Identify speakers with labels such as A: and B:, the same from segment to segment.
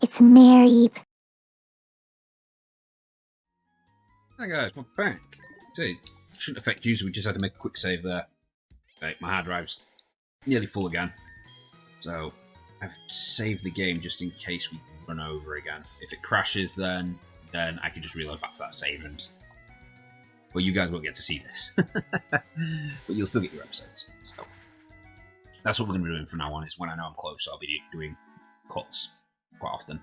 A: It's Mary.
B: Hi guys, we're back. See, shouldn't affect you, so we just had to make a quick save there. Okay, my hard drive's nearly full again. So, I've saved the game just in case we run over again. If it crashes, then I can just reload back to that save and... Well, you guys won't get to see this. But you'll still get your episodes. So, that's what we're going to be doing from now on, is when I know I'm close, I'll be doing cuts quite often.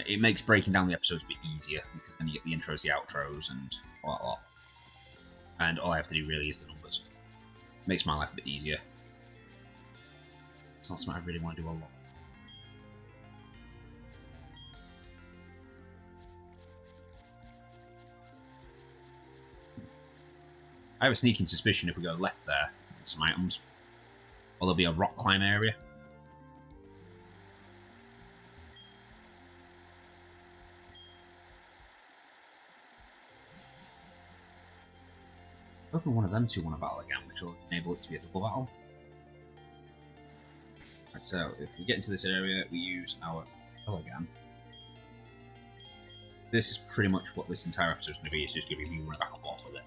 B: It makes breaking down the episodes a bit easier, because then you get the intros, the outros, and all that lot. And all I have to do really is the numbers. Makes my life a bit easier. It's not something I really want to do a lot. I have a sneaking suspicion if we go left there, some items, or there'll be a rock climb area. Hoping one of them two want to battle again, which will enable it to be a double battle. Right, so if we get into this area, we use our spell again. This is pretty much what this entire episode is going to be. It's just giving me running back and forth with it.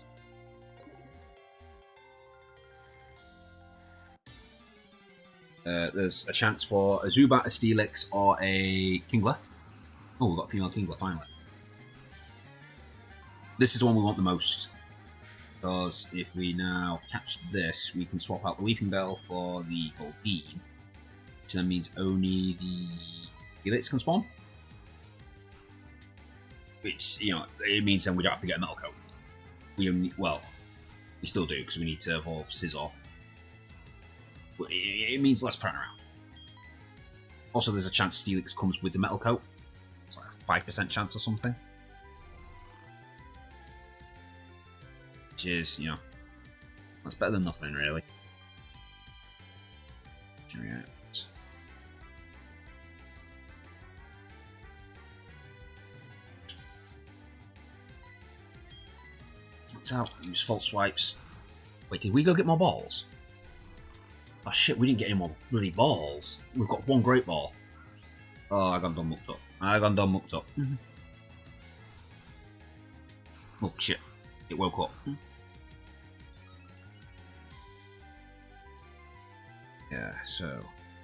B: There's a chance for a Zubat, a Steelix, or a Kingler. Oh, we've got a female Kingler finally. This is the one we want the most. Because if we now catch this, we can swap out the Weeping Bell for the Goldeen, which then means only the Helix can spawn. Which, you know, it means then we don't have to get a Metal Coat. We only, well, we still do, because we need to evolve Scizor. But it means less pressing around. Also, there's a chance Steelix comes with the Metal Coat. It's like a 5% chance or something. Which is, you know, that's better than nothing, really. What's out? Use false swipes. Wait, did we go get more balls? Oh shit, we didn't get any more bloody balls. We've got one great ball. Oh, I got done mucked up. Oh shit, it woke up. Yeah, so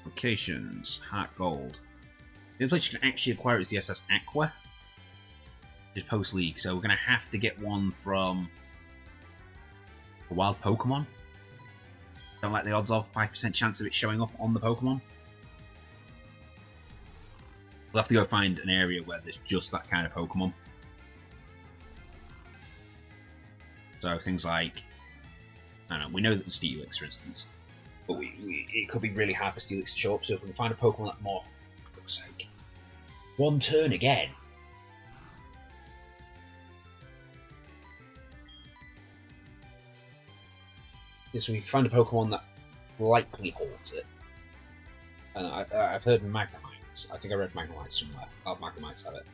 B: locations, Heart Gold. The only place you can actually acquire is the SS Aqua, which is post League. So we're gonna have to get one from a wild Pokemon. Don't like the odds of 5% chance of it showing up on the Pokemon. We'll have to go find an area where there's just that kind of Pokemon. So things like, I don't know, we know that the Steelix, for instance. But it could be really hard for Steelix to show up, so if we can find a Pokemon that more, for fuck's sake. One turn again! Yes, we can find a Pokemon that likely holds it. And I've heard Magnemites. I think I read Magnemites somewhere. Oh, Magnemites have it.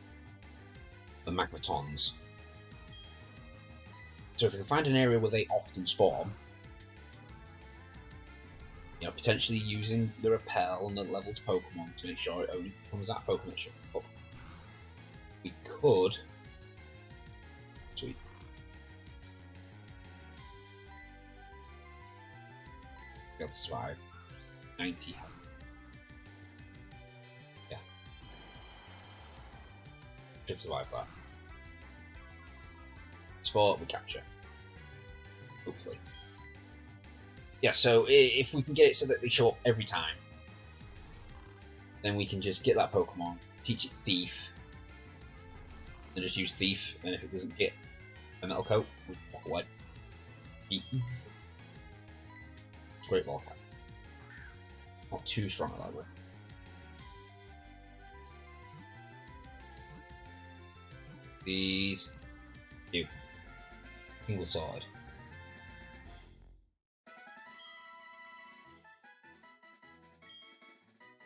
B: The Magmatons. So if we can find an area where they often spawn, you know, potentially using the repel and the leveled Pokemon to make sure it only becomes that Pokemon that shows up. We could... Sweet. Be able to survive. 90 health. Yeah. Should survive that. Sport, we capture. Hopefully. Yeah, so if we can get it so that they show up every time, then we can just get that Pokemon, teach it Thief, and just use Thief, and if it doesn't get a Metal Coat, we walk away. Beaten. It's a great ball cap. Not too strong at that way. These. You. Single sword.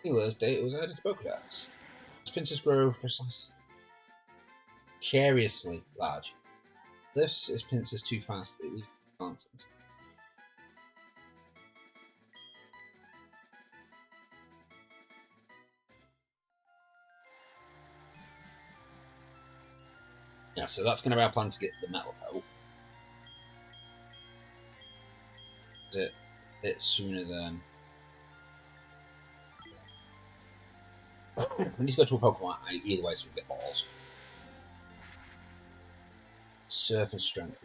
B: Healer's data was added to Pokedex. Pincers grow precariously large. This is pincers too fast, it leaves nonsense. Yeah, so that's going to be our plan to get the metal coat. Is it a bit sooner than... we need to go to a Pokemon either way so we get balls. Surface strength.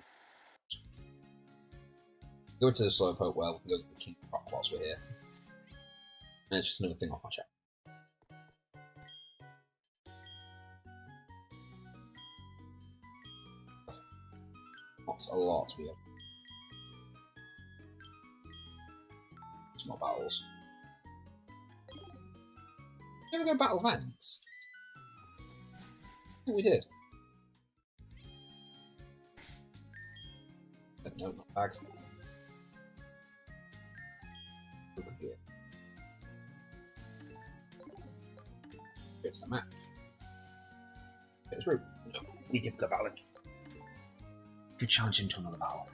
B: Go to the Slowpoke well, we can go to the King Rock whilst we're here. And it's just another thing off my check. Not a lot we have. Some more battles. Did we ever go battle events? I think we did. No, not bag. Look at here. Go to the map. Get through. No, we did go battling. Could challenge him to another battle.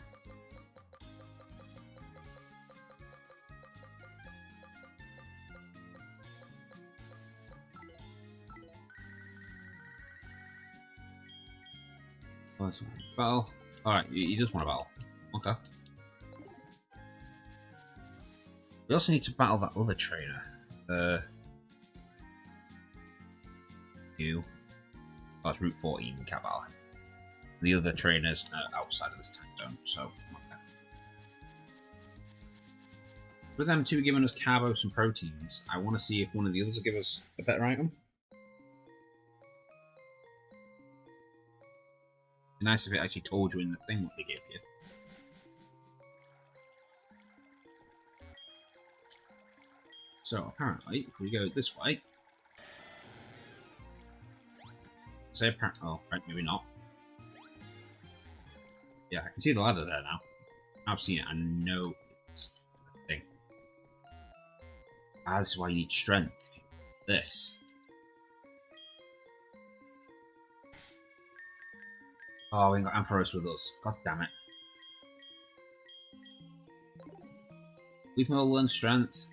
B: Battle. Alright, you just want to battle. Okay. We also need to battle that other trainer. You. Oh, it's Route 14 in Cabal. The other trainers are outside of this time zone, so okay. With them two giving us carbos and proteins, I want to see if one of the others will give us a better item. Nice if it actually told you in the thing what they gave you. So apparently, if we go this way, say apparently, oh right, maybe not. Yeah, I can see the ladder there now. I've seen it. I know it's a thing. Ah, this is why you need strength. This. Oh, we got Ampharos with us. God damn it. We've all learned strength.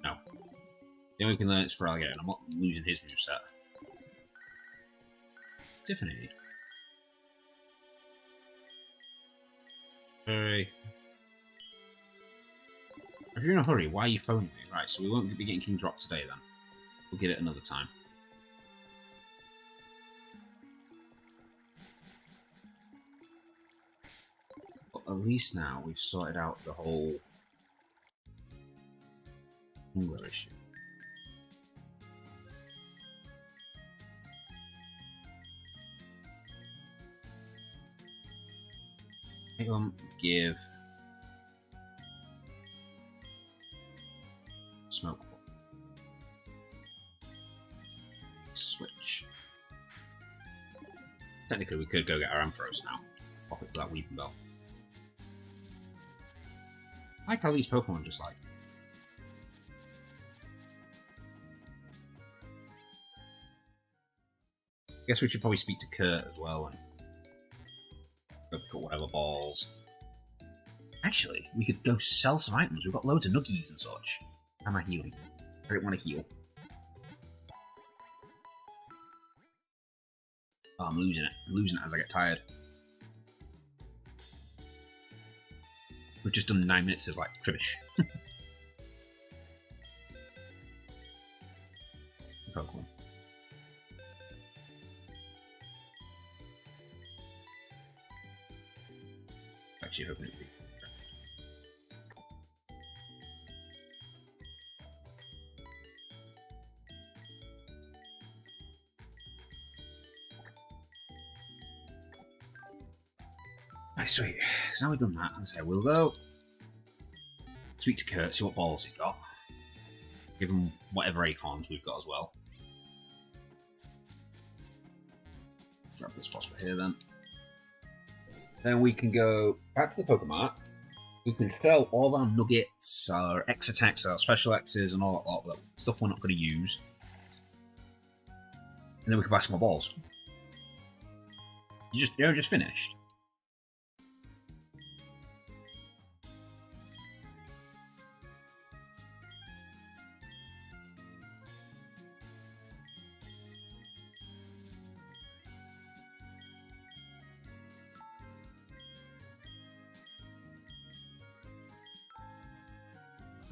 B: No. The only thing we can learn is for Alligator, and I'm not losing his moveset. Tiffany. Hurry. If you're in a hurry, why are you phoning me? Right, so we won't be getting King's Rock today then. We'll get it another time. But at least now we've sorted out the whole hunger issue. Hang on, give smoke. Switch. Technically, we could go get our Ampharos now. Pop it for that Weeping Bell. I like how these Pokemon just like. I guess we should probably speak to Kurt as well and go pick up whatever balls. Actually, we could go sell some items. We've got loads of nuggies and such. How am I healing? I don't want to heal. Oh, I'm losing it. I'm losing it as I get tired. We've just done 9 minutes of, like, tribbish. Pokemon. Actually, hoping it'd be. Right, sweet. So now we've done that, so we'll go speak to Kurt, see what balls he's got. Give him whatever acorns we've got as well. Grab this whilst we're here then. Then we can go back to the Pokemon. We can sell all our nuggets, our X attacks, our special X's, and all that stuff we're not going to use. And then we can buy some more balls. You're just finished.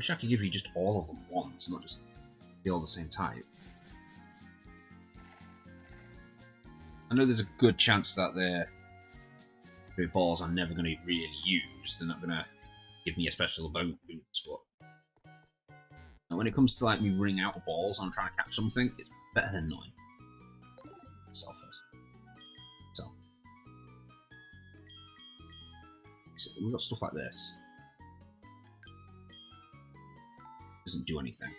B: Wish I could give you just all of them once, not just be all the same type. I know there's a good chance that the balls I'm never going to really use. They're not going to give me a special bonus, but when it comes to like me running out of balls and I'm trying to catch something, it's better than none. Myself first. So we've got stuff like this. Doesn't do anything.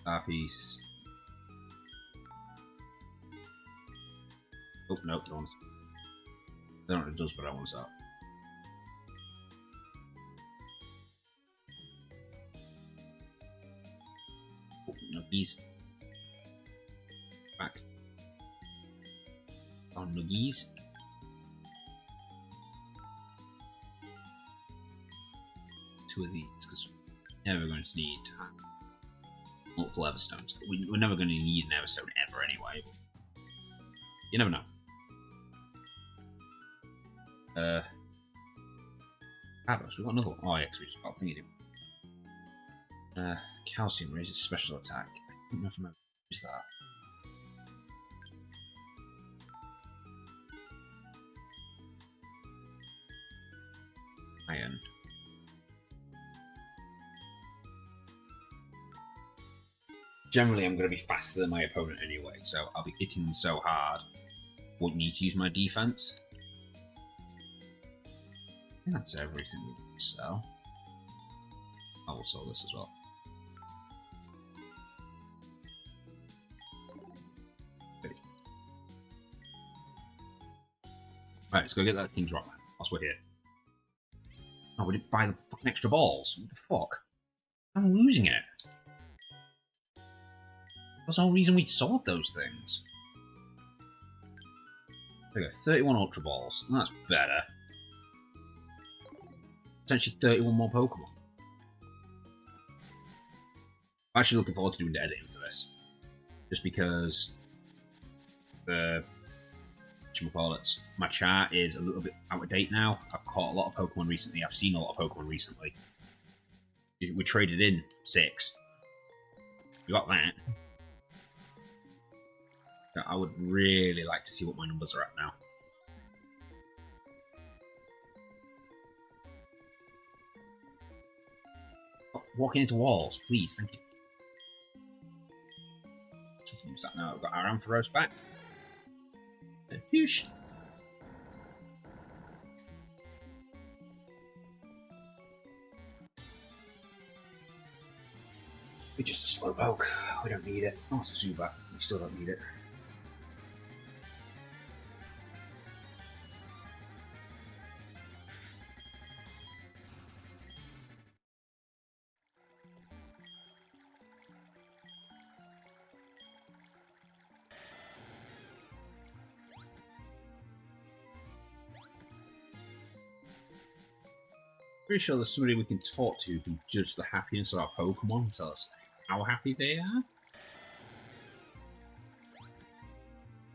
B: Star piece. Oh no, don't want to. I don't know what it does, but I want to start. Oh, nuggies. Back. Oh, nuggies. Two of these, because we're never going to need multiple Everstones. We're never going to need an Everstone ever anyway. You never know. Paddles, we've got another one. Oh, yeah, because we just got a thingy. Calcium raises special attack. I don't know if I'm going to use that. Iron. Generally, I'm going to be faster than my opponent anyway, so I'll be hitting them so hard. Won't need to use my defense. I think that's everything we can sell. I will sell this as well. Right, let's go get that King's Rock, man. Whilst we're here. Oh, we didn't buy the fucking extra balls. What the fuck? I'm losing it. That's the whole reason we sold those things. There we go, 31 Ultra Balls. That's better. Potentially 31 more Pokemon. I'm actually looking forward to doing the editing for this. Just because my chart is a little bit out of date now. I've caught a lot of Pokemon recently. I've seen a lot of Pokemon recently. We traded in 6. We got that. I would really like to see what my numbers are at now. Oh, walking into walls, please, thank you. Use that now. I've got our Ampharos back. And whoosh. It's just a Slowpoke. We don't need it. Oh, it's a Zubat. We still don't need it. Pretty sure there's somebody we can talk to who can judge the happiness of our Pokemon and tell us how happy they are.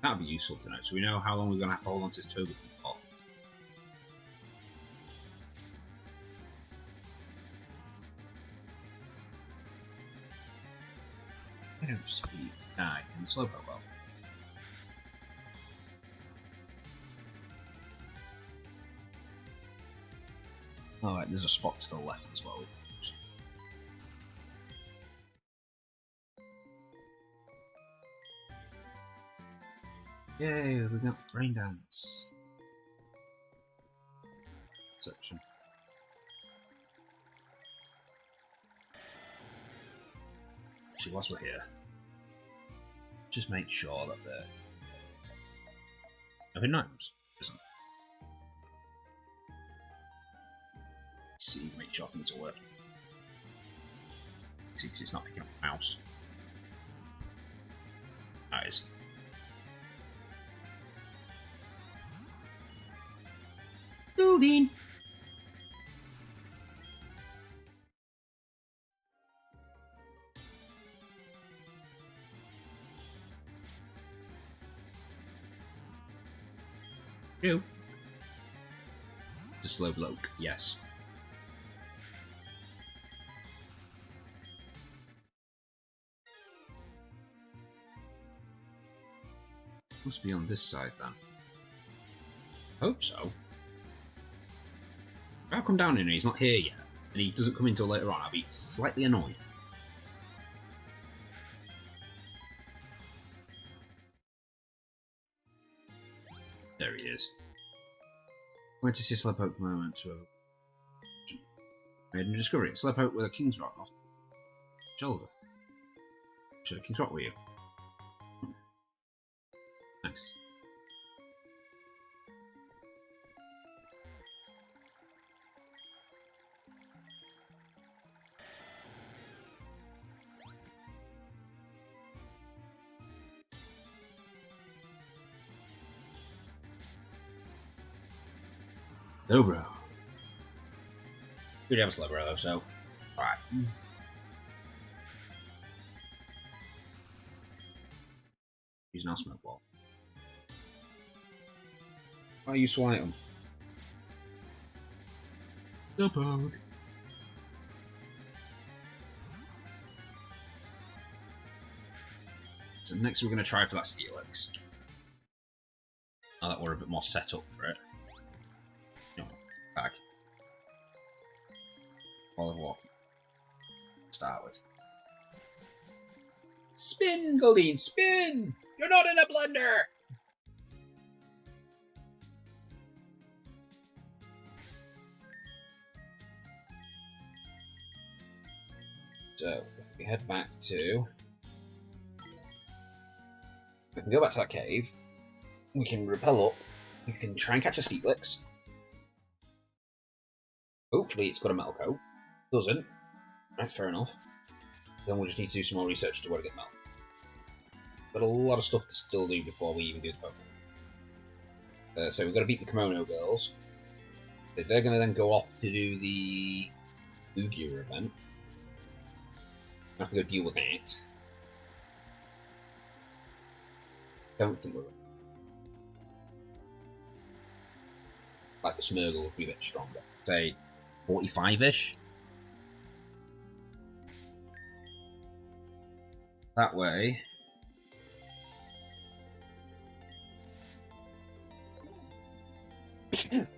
B: That would be useful to know, so we know how long we're going to have to hold on to this Togepi top. I don't see die in the Slowpoke well. Alright, there's a spot to the left as well. Yay, we got Rain Dance. Section. Actually, whilst we're here, just make sure that they're... Nothing gnomes, isn't it? See, make sure things are working. See, because it's not picking up a mouse. That is. Building! Ew. The Slowpoke, yes. Must be on this side then. Hope so. If I come down in and he's not here yet, and he doesn't come in until later on, I'll be slightly annoyed. There he is. Went to see a Slowpoke moment to made a discovery. Slowpoke with a King's Rock off shoulder. Should a King's Rock with you? Nice. Slowbro. We do have a Slowbro though, so alright. Use now smoke ball. Oh, useful item. Slowpoke. So next we're going to try for that Steelix. Now that we're a bit more set up for it. No, back. While I'm walking. Start with. Spin, Goldeen, spin! You're not in a blender! So, if we head back to... We can go back to that cave. We can rappel up. We can try and catch a Steelix. Hopefully it's got a metal coat. Doesn't. Right, fair enough. Then we'll just need to do some more research to where to get metal. Got a lot of stuff to still do before we even do the Pokemon. So we've got to beat the Kimono girls. They're going to then go off to do the Lugia event. I have to go deal with that. Don't think we're... Like the Smeargle would be a bit stronger. Say 45-ish. That way.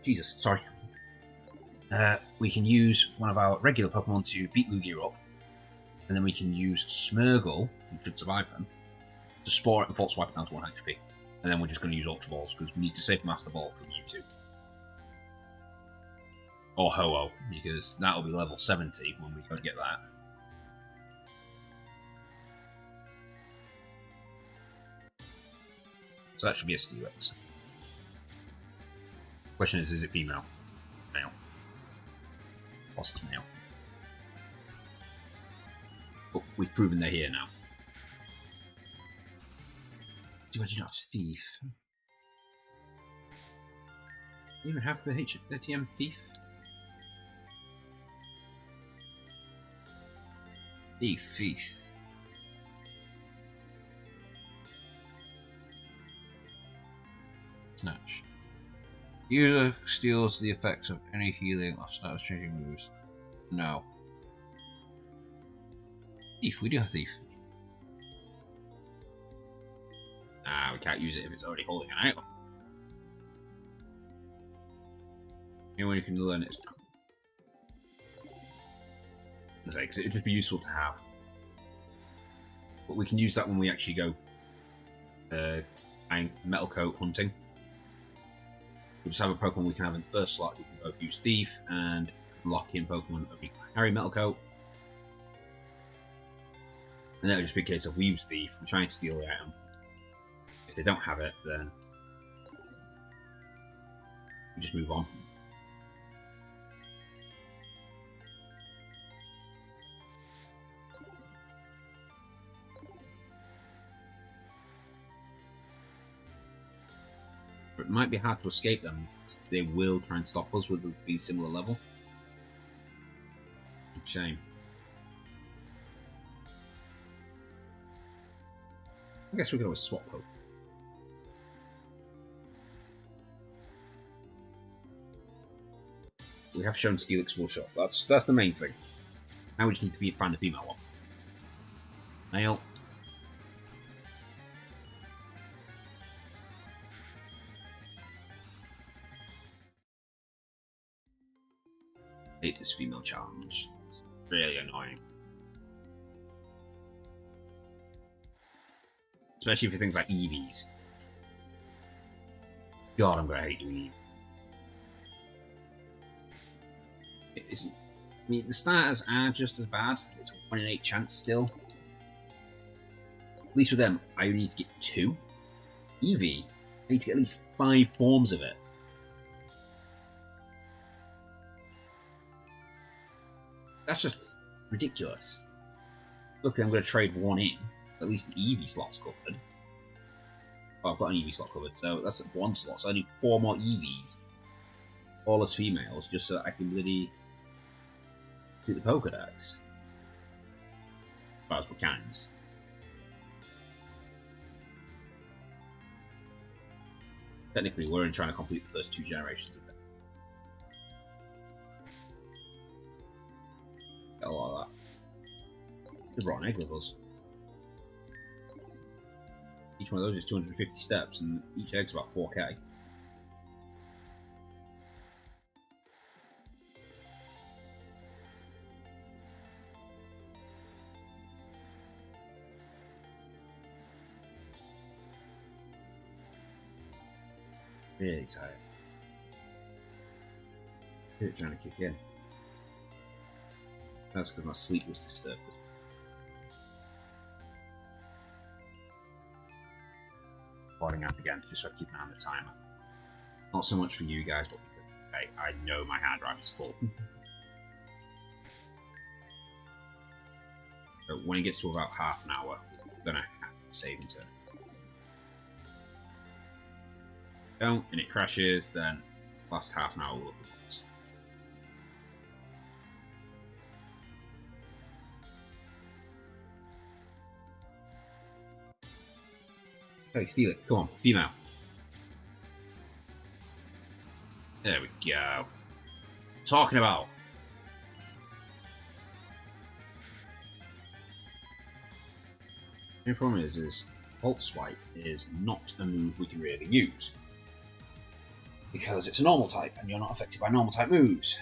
B: Jesus, sorry. We can use one of our regular Pokemon to beat Lugia up. And then we can use Smeargle, who should survive them, to spore it and Volt Swipe it down to 1 HP. And then we're just going to use Ultra Balls, because we need to save Master Ball from Mewtwo. Or Ho-Oh, because that'll be level 70 when we go to get that. So that should be a Steelix. Question is it female? Male. Boss is male. But we've proven they're here now. Do I do not thief? Do you even have the HTM thief? Thief. Snatch. User steals the effects of any healing or starts changing moves. No. Thief, we do have thief. We can't use it if it's already holding an item. Anyone who can learn it. Because it would just be useful to have. But we can use that when we actually go Metal Coat hunting. We just have a Pokemon we can have in the first slot. We can both use Thief and lock in Pokemon that we can carry Metal Coat. And then it would just be a case of we use Thief, we're trying to steal the item. If they don't have it, then we just move on. But it might be hard to escape them, because they will try and stop us with a similar level. Shame. I guess we could always swap hope. We have shown Steelix will shot. That's the main thing. Now we just need to find a female one. Male. hate this female challenge. It's really annoying. Especially for things like EVs. God, I'm gonna hate doing EVs. I mean, the starters are just as bad. It's a 1 in 8 chance still. At least with them, I only need to get 2. Eevee, I need to get at least 5 forms of it. That's just ridiculous. Luckily, I'm going to trade 1 in. At least the Eevee slot's covered. Oh, I've got an Eevee slot covered, so that's 1 slot. So I need 4 more Eevees. All as females, just so that I can really do the Pokedex. As far as with candies. Technically, we're only trying to complete the first 2 generations of it. Got a lot of that. The rotten egg levels. Each one of those is 250 steps, and each egg's about 4k. Really tired. Is it trying to kick in? That's because my sleep was disturbed. Boarding up again, just so I keep an eye on the timer. Not so much for you guys, but because I know my hard drive is full. So when it gets to about half an hour, I'm gonna have to save and turn. Don't, and it crashes, then last half an hour will be once. Okay, steal it. Come on, female. There we go. Talking about. The problem is Volt Swipe is not a move we can really use. Because it's a normal type, and you're not affected by normal type moves.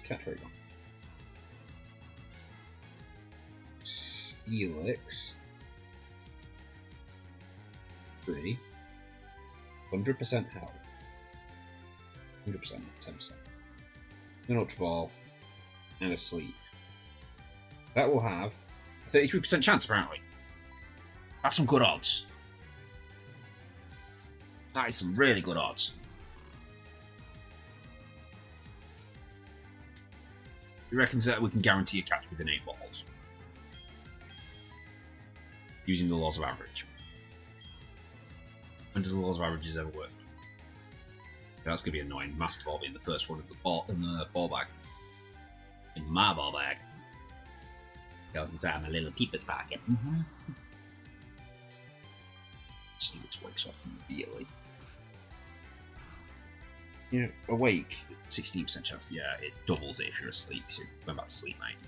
B: Catch rate on. Steelix. 3. 100% health. 100%, 10%. An Ultra Ball. And a Sleep. That will have a 33% chance, apparently. That's some good odds. That is some really good odds. He reckons that we can guarantee a catch within 8 balls. Using the laws of average. When do the laws of averages ever work? That's going to be annoying. Masterball being the first one in the ball bag. In my ball bag. Goes inside my little peeper's pocket. Steelix wakes up immediately. You know, awake, 16% chance. Yeah, it doubles it if you're asleep. So going back to sleep, mate.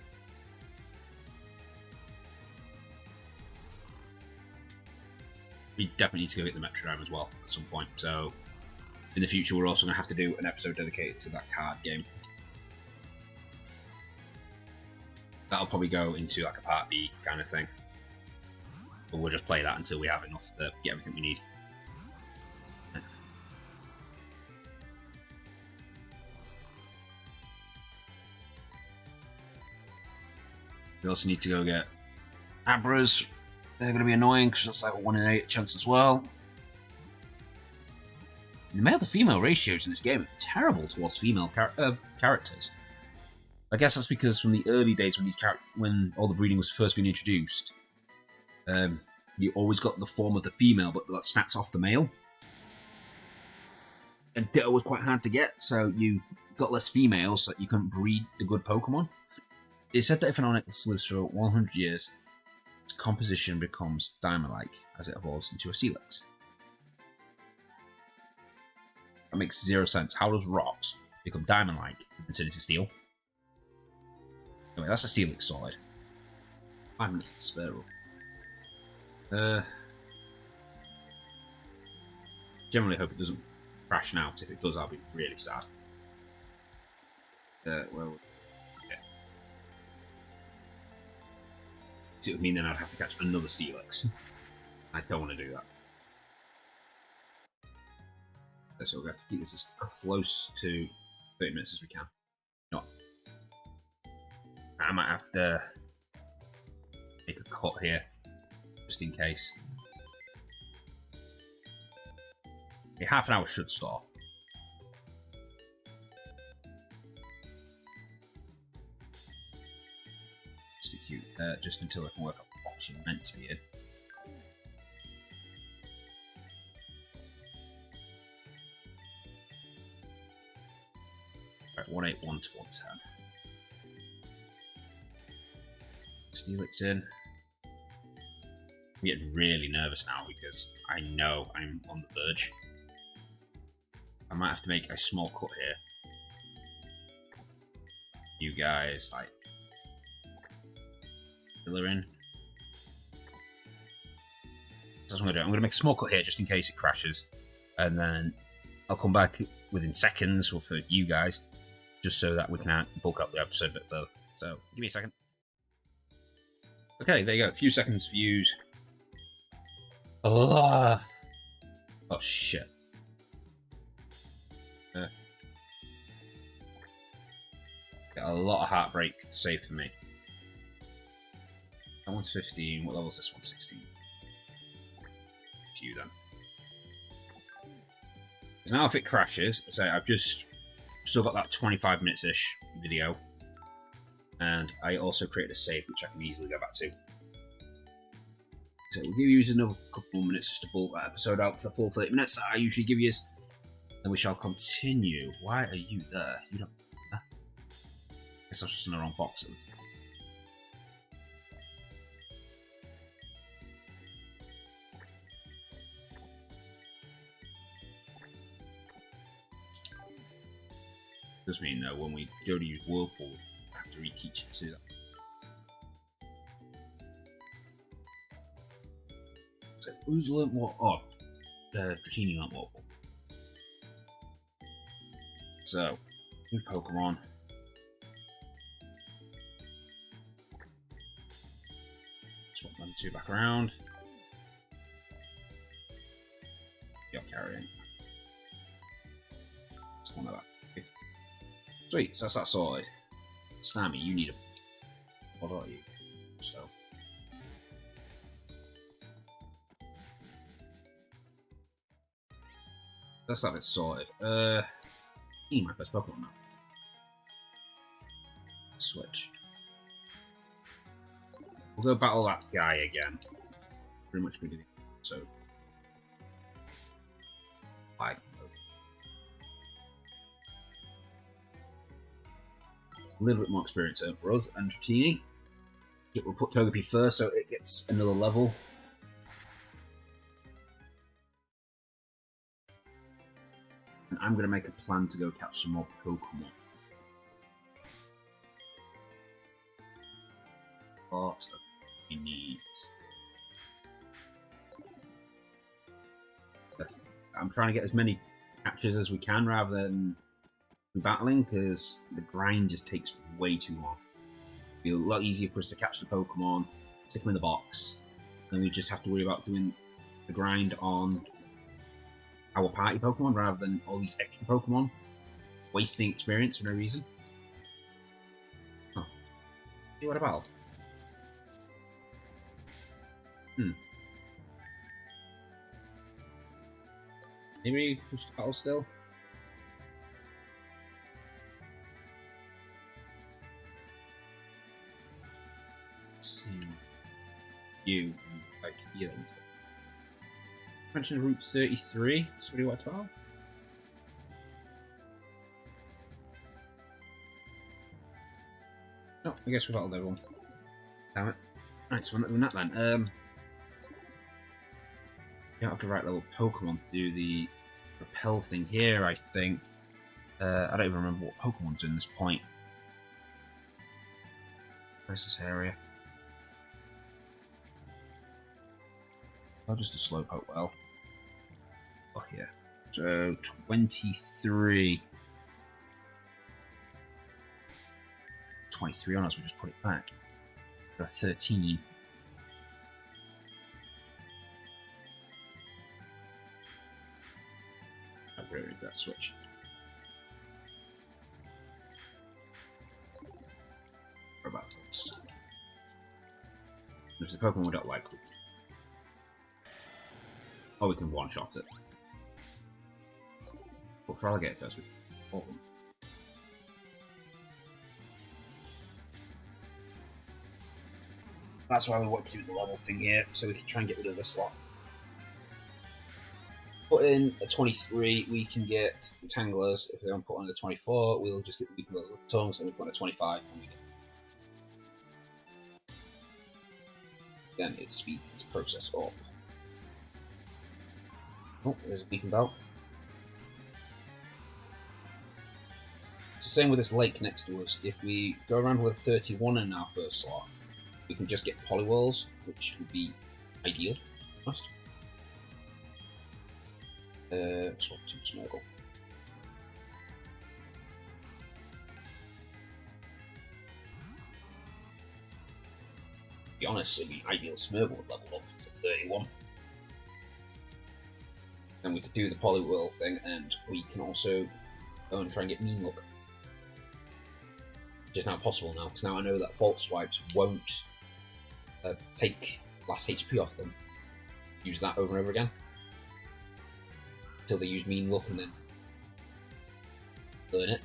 B: We definitely need to go get the Metrodome as well at some point. So in the future, we're also going to have to do an episode dedicated to that card game. That'll probably go into like a part B kind of thing. But we'll just play that until we have enough to get everything we need. We also need to go get Abras. They're going to be annoying because that's like a 1 in 8 chance as well. The male to female ratios in this game are terrible towards female characters. I guess that's because from the early days when all the breeding was first being introduced, you always got the form of the female, but that snaps off the male. And Ditto was quite hard to get, so you got less females, so that you couldn't breed the good Pokemon. It's said that if an Onix lives for 100 years, its composition becomes diamond-like as it evolves into a Steelix. That makes 0 sense. How does rocks become diamond-like and turn into steel? Anyway, that's a Steelix solid. I missed the Spearow. Generally hope it doesn't crash now, because if it does, I'll be really sad. Well, yeah. It would mean then I'd have to catch another Steelix. I don't want to do that. So we're going to have to keep this as close to 30 minutes as we can. Not. I might have to make a cut here, just in case. Okay, half an hour should start. Just a cute, just until I can work out what box you're meant to be in. Right, 181 to 110. Steelix in. I'm getting really nervous now because I know I'm on the verge. I might have to make a small cut here. You guys, like, filler in. That's what I'm going to do. I'm going to make a small cut here just in case it crashes. And then I'll come back within seconds for you guys, just so that we can bulk up the episode a bit further. So, give me a second. Okay, there you go. A few seconds views. Oh shit. Got a lot of heartbreak saved for me. That one's 15. What level is this one? 16. To you then. Because now if it crashes, so I've just still got that 25 minutes-ish video. And I also created a save which I can easily go back to. So we'll give you another couple more minutes just to bulk that episode out for the full 30 minutes that I usually give you. Then we shall continue. Why are you there? You don't... I guess I was just in the wrong box at the time. Does mean though when we go to use Whirlpool, we have to reteach it to that. So who's learnt what? Oh, Dratini learnt Whirlpool. So, new Pokemon. Swap them two back around. You're carrying. It's one of that. Sweet, so that's that sorted. Snammy, you need a... What are you? So... Let's have it sorted. My first Pokemon now. Switch. We'll go battle that guy again. Pretty much we did it. So... Bye. A little bit more experience for us and Dratini. We'll put Togepi first so it gets another level. And I'm going to make a plan to go catch some more Pokemon. What we need. I'm trying to get as many captures as we can rather than battling, because the grind just takes way too long. It'll be a lot easier for us to catch the Pokemon, stick them in the box, then we just have to worry about doing the grind on our party Pokemon rather than all these extra Pokemon, wasting experience for no reason. Oh. Hey, what about? Maybe push the battle still? You like healing stuff. Mentioned Route 33. So what do you want to battle? No, I guess we battled everyone. Damn it. Right, so we're not doing that then. You don't have the right level Pokemon to do the repel thing here, I think. I don't even remember what Pokemon's in this point. Where's this area? Oh, just a Slowpoke well. Oh, here. So 23. 23 on us, we'll just put it back. Got 13. I really need that switch. What about this? There's the Pokemon we don't like. Or we can one-shot it. But for Alligator first, we can them. That's why we want to do the level thing here, so we can try and get rid of this slot. Put in a 23, we can get Tanglers. If we don't put on the 24, we'll just get the Weeping Tongues, and we put on a 25, and we get. Then it speeds this process up. Oh, there's a Beacon Belt. It's the same with this lake next to us. If we go around with 31 in our first slot, we can just get Poliwhirls, which would be ideal. Must. Swap to Smeargle. To be honest, it'd be ideal Smeargle would level up to 31. Then we could do the Poliwhirl thing, and we can also go and try and get Mean Look. Which is now possible now, because now I know that Fault Swipes won't take last HP off them. Use that over and over again. Until they use Mean Look and then learn it.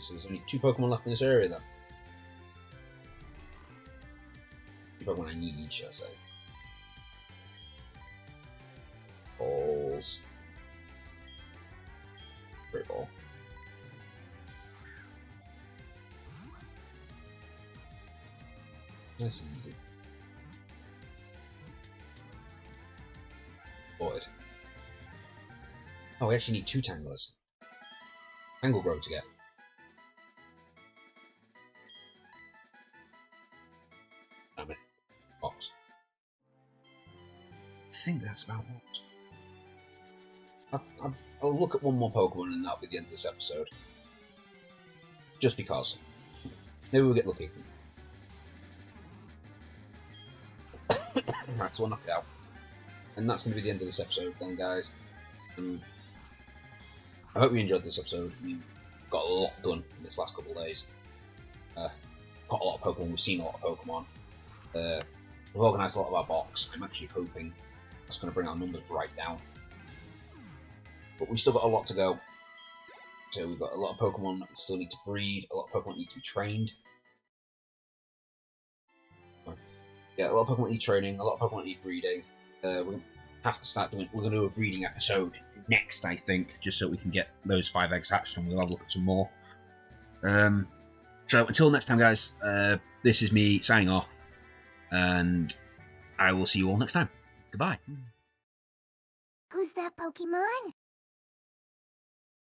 B: So there's only 2 Pokemon left in this area then. 2 Pokemon I need, shall I say. Balls. Great Ball. Nice and easy. Void. Oh, we actually need 2 Tanglers. Tangle Grow to get. Damn it. Box. I think that's about what. I'll look at one more Pokemon and that'll be the end of this episode. Just because. Maybe we'll get lucky. Right, so we'll knock it out. And that's going to be the end of this episode then, guys. I hope you enjoyed this episode. We got a lot done in this last couple of days. Got a lot of Pokemon, we've seen a lot of Pokemon. We've organised a lot of our box. I'm actually hoping that's going to bring our numbers right down. But we've still got a lot to go. So we've got a lot of Pokemon that we still need to breed, a lot of Pokemon need to be trained. Yeah, a lot of Pokemon need training, a lot of Pokemon need breeding. We're going to have to start doing, we're going to do a breeding episode next, I think, just so we can get those 5 eggs hatched and we'll have a look at some more. So until next time, guys, this is me signing off, and I will see you all next time. Goodbye.
A: Who's that Pokemon?